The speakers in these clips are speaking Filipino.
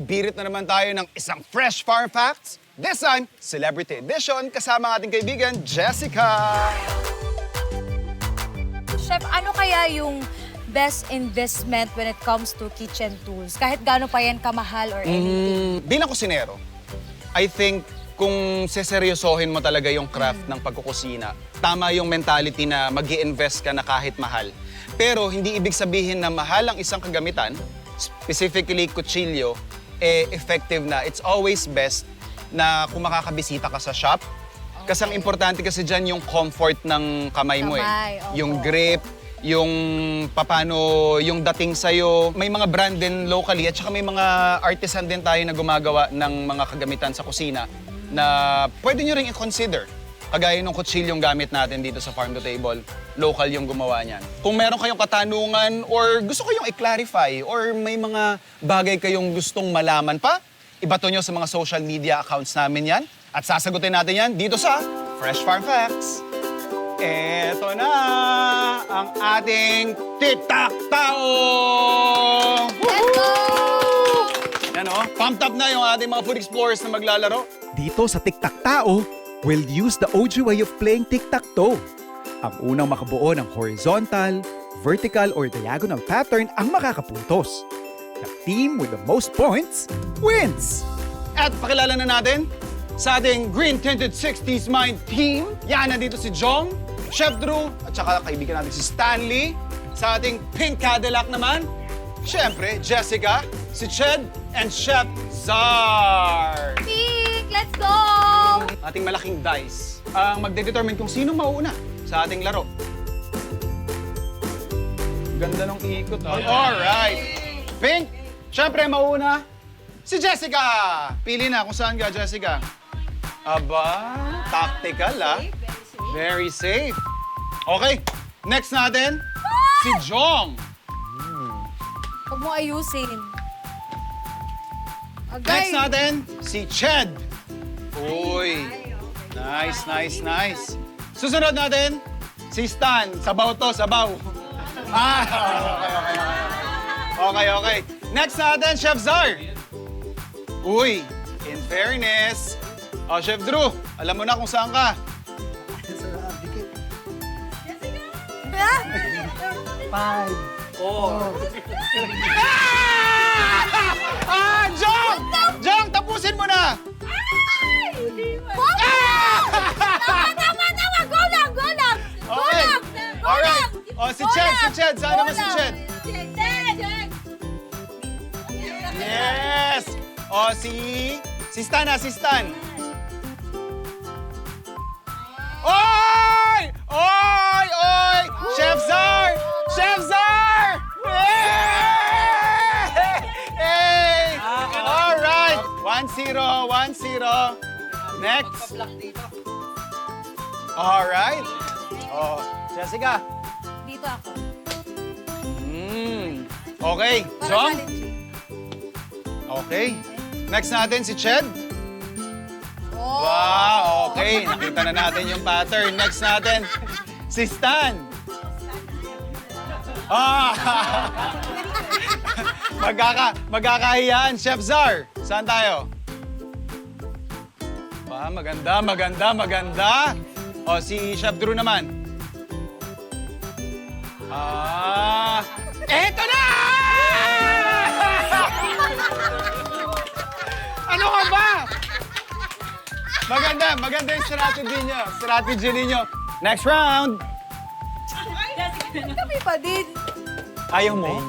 bibirit na naman tayo ng isang fresh farm facts. This time, Celebrity Edition kasama ang ating kaibigan, Jessica. Chef, ano kaya yung best investment when it comes to kitchen tools? Kahit gaano pa yan kamahal or anything. Bilang kusinero, I think kung seseryosohin mo talaga yung craft ng pagkukusina, tama yung mentality na mag-i-invest ka na kahit mahal. Pero hindi ibig sabihin na mahal ang isang kagamitan, specifically kutsilyo, effective na. It's always best na kung makakabisita ka sa shop. Kasi ang importante kasi dyan yung comfort ng kamay mo Kamay, Yung opo. grip, yung papano, yung dating sa'yo. May mga brand din locally at saka may mga artisan din tayo na gumagawa ng mga kagamitan sa kusina na pwede nyo rin i-consider. Kagaya ng kutsilyong gamit natin dito sa Farm to Table, local yung gumawa niyan. Kung meron kayong katanungan or gusto kayong i-clarify or may mga bagay kayong gustong malaman pa, ibato nyo sa mga social media accounts namin yan at sasagutin natin yan dito sa Fresh Farm Facts. Eto na ang ating TikTok Tao! Let's go! Yan o, pumped up na yung ating mga food explorers na maglalaro. Dito sa Tic-Tac-Tao, we'll use the OG way of playing tic-tac-toe. Ang unang makabuo ng horizontal, vertical, or diagonal pattern ang makakapuntos. The team with the most points wins! At pakilala na natin sa ating Green Tinted 60s Mind team. Yan, nandito si Jong, Chef Drew, at saka kaibigan natin si Stanley. Sa ating Pink Cadillac naman, syempre, Jessica, si Ched, and Chef Zar. Pink, let's go! Ating malaking dice ang magdedetermine kung sino mauuna sa ating laro. Ganda ng ikot. Alright. Pink, syempre mauuna si Jessica. Pili na kung saan ka, Jessica. Aba, tactical Very safe. Okay, next natin, si Jong. Huwag mo ayusin. Next Agay! natin, si Ched. Uy, nice. Susunod natin, si Stan. Sabaw to, sabaw. Okay. Next natin, Chef Zar. Uy, in fairness. Chef Drew, alam mo na kung saan ka. Jong! Jong, tapusin mo na! Tama! Go lang! Okay. Alright. Si Ched. Saan naman si Ched? Yes! Si Stan si Stan. Oy! Chef Zar! Hey! Alright! 1-0. Next. Alright. Jessica. Dito ako. Okay, Para Jong. challenging. Okay. Next natin si Ched. Oh! Wow, okay. Nakita na natin yung pattern. Next natin, si Stan. Magkakahiyaan. Chef Zar, saan tayo? Maganda. Si Chef Drew naman. Eto na! Ano ka ba? Maganda yung strategy ninyo. Next round. Kami pa din. Ayaw mo?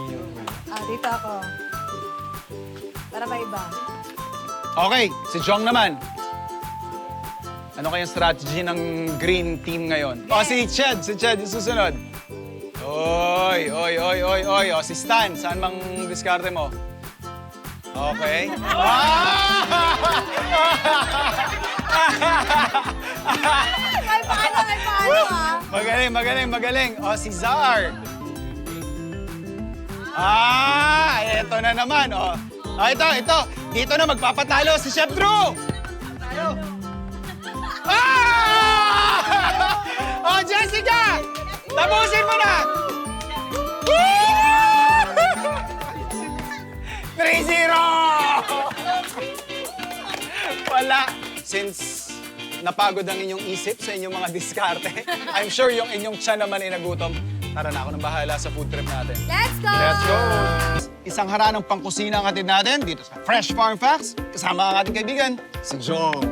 Dito ako. Para may iba. Okay, si Jong naman. Ano kayang strategy ng green team ngayon? Si Ched yung susunod. Oy. Si Stan, saan mang diskarte mo? Okay. May paano Magaling. Si Zar. Eto na naman. Ito. Dito na magpapatalo si Chef Drew. Jessica! Tapusin mo na! 3-0! wala. Since napagod ang inyong isip sa inyong mga diskarte, I'm sure yung inyong tiyan naman ay nagutom. Tara na, ako nang bahala sa food trip natin. Let's go! Let's go! Isang haranang pangkusina ang atid natin dito sa Fresh Farm Facts. Kasama ang ating kaibigan, si Jong.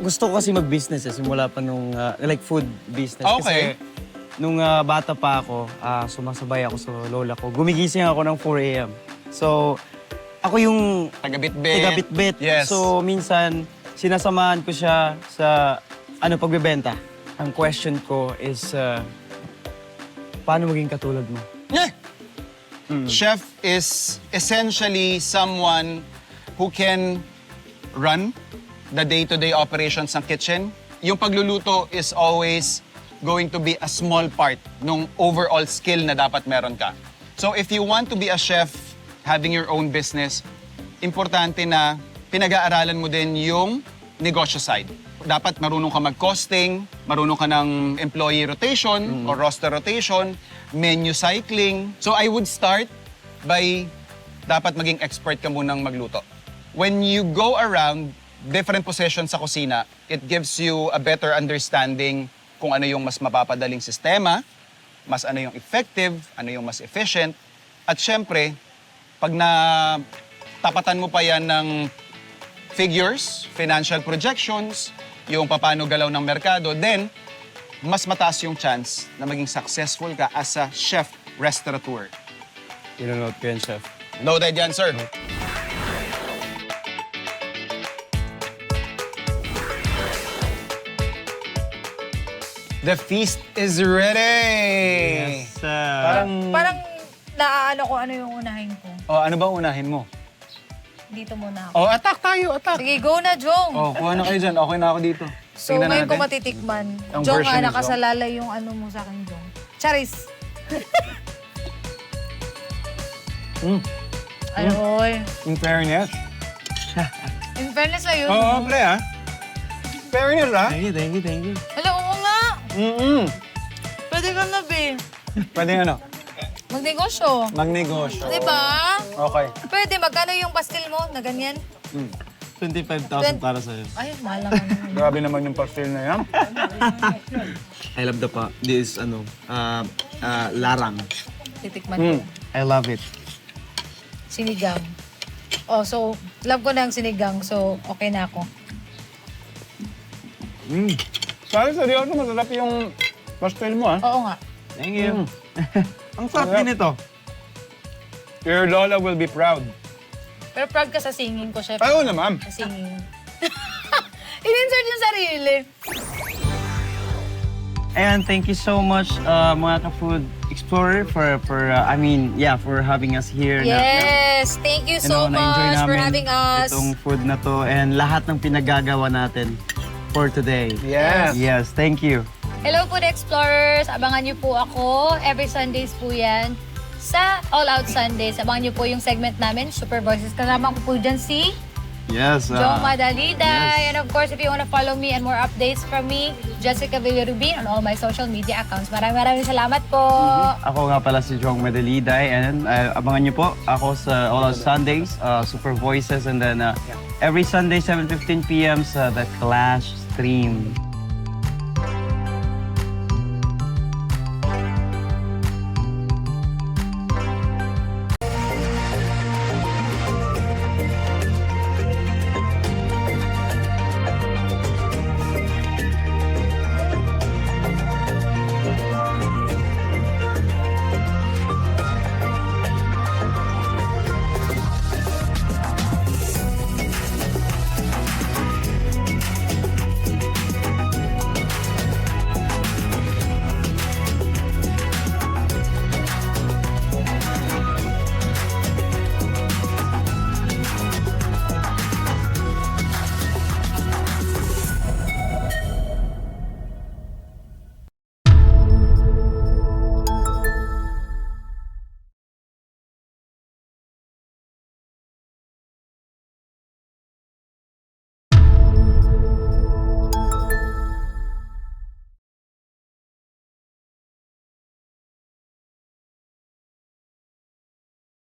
Gusto ko kasi mag-business simula pa nung like food business. Okay. Kasi nung bata pa ako, sumasabay ako sa lola ko. Gumigising ako ng 4 a.m. So, ako yung Taga-bit-bit. taga-bit-bit. Yes. So, minsan, sinasamahan ko siya sa pagbebenta. Ang question ko is, paano maging katulad mo? Yeah. Chef is essentially someone who can run the day-to-day operations ng kitchen. Yung pagluluto is always going to be a small part ng overall skill na dapat meron ka. So if you want to be a chef, having your own business, importante na pinag-aaralan mo din yung negosyo side. Dapat marunong ka mag-costing, marunong ka ng employee rotation or roster rotation, menu cycling. So I would start by dapat maging expert ka munang magluto. When you go around different positions sa kusina, it gives you a better understanding kung ano yung mas mapapadaling sistema, mas ano yung effective, ano yung mas efficient. At syempre, pag tapatan mo pa yan ng figures, financial projections, yung paano galaw ng merkado, then mas mataas yung chance na maging successful ka as a chef restaurateur. Inonote ko yan, chef. Noted yan, sir. The feast is ready! Parang naaano ko ano yung unahin ko. Oh, ano ba unahin mo? Dito muna ako. Oh, attack tayo, attack! Sige, go na, Jong. Oh, kuha na kayo dyan. Okay na ako dito. So, Tingnan ngayon ko natin. matitikman. Ang Jong, version ni nakasalala yung ano mo sa akin, Jong. Charis. Ano, oy. In fairness. In fairness na yun. Oo, pre, ha? Fairness, ha? Thank you, thank you. Hala, oo nga. Pwede ka na, be. Pwede ano? Magnegosyo. Magnegosyo. Diba? Okay. Pwede, magkano yung pastil mo na ganyan? 25,000 para sa'yo. Ay, mahal naman. Grabe naman yung pastil na yan. I love this larang. Titikman ko. I love it. Sinigang. Oh, so, love ko na ang sinigang. So, okay na ako. Sorry, seryoso, masarap yung pastil mo, ha? Oo nga. Thank you. Ang sarap din ito. Your Lola will be proud. Pero proud ka sa singing ko, chef. Oo naman. Sa singing. In-insert yung sarili. And thank you so much, mga ka-Food Explorer, for having us here. Yes! Thank you so Na-enjoy much for namin having us. itong food na to and lahat ng pinagagawa natin for today. Yes. Yes, thank you. Hello, Food Explorers! Abangan niyo po ako. Every Sundays po yan. Sa All Out Sundays, abangan niyo po yung segment namin, Super Voices. Kasama ko po dyan si Yes. Jong Madaliday. yes. And of course, if you wanna follow me and more updates from me, Jessica Villarubin on all my social media accounts. Maraming salamat po. Ako nga pala si Jong Madaliday and abangan niyo po ako sa All Out Sundays, Super Voices, and then every Sunday 7:15 p.m. sa The Clash Stream.